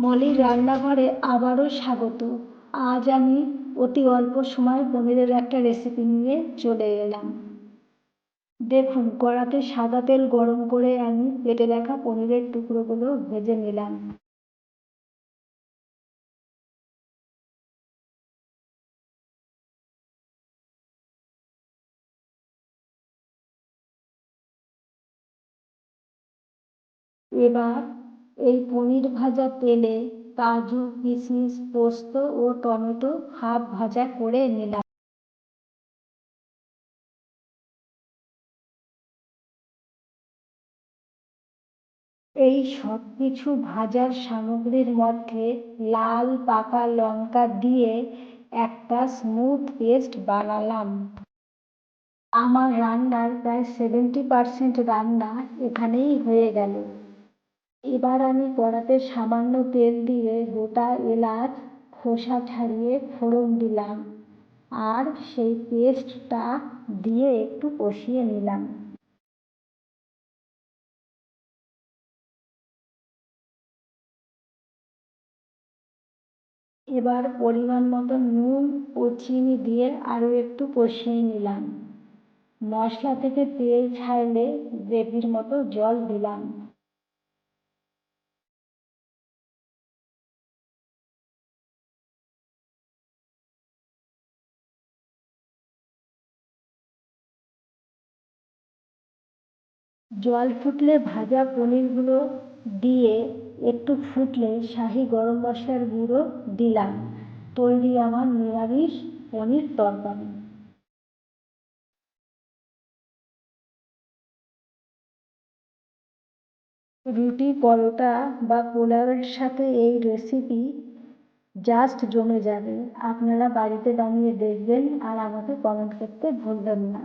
মলির রান্নাঘরে আবারও স্বাগত। আজ আমি অতি অল্প সময়ে পনিরের একটা রেসিপি নিয়ে চলে এলাম। দেখুন, কড়াতে সাদা তেল গরম করে আমি কেটে রাখা পনিরের টুকরোগুলো ভেজে নিলাম। এবার এই পনির ভাজা তেলে কাজু, কিশমিশ, পোস্ত ও টমেটো হাফ ভাজা করে নিলাম। এই সব কিছু ভাজার সামগ্রীর মধ্যে লাল পাকা লঙ্কা দিয়ে একটা স্মুথ পেস্ট বানালাম। আমার রান্নার প্রায় 70% রান্না এখানেই হয়ে গেল। এবার আমি কড়াতে সামান্য তেল দিয়ে গোটা এলাচ খোসা ছাড়িয়ে ফোড়ন দিলাম আর সেই পেস্টটা দিয়ে একটু কষিয়ে নিলাম। এবার পরিমাণ মতো নুন ও চিনি দিয়ে আরও একটু কষিয়ে নিলাম। মশলা থেকে তেল ছাড়লে গ্রেভির মতো জল দিলাম। জল ফুটলে ভাজা পনিরগুলো দিয়ে একটু ফুটলে শাহি গরম মশলার গুঁড়ো দিলাম। তৈরি আমার নিরামিষ পনির তরকারি। রুটি, পরোটা বা পোলাওয়ের সাথে এই রেসিপি জাস্ট জমে যাবে। আপনারা বাড়িতে বানিয়ে দেখবেন আর আমাকে কমেন্ট করতে ভুলবেন না।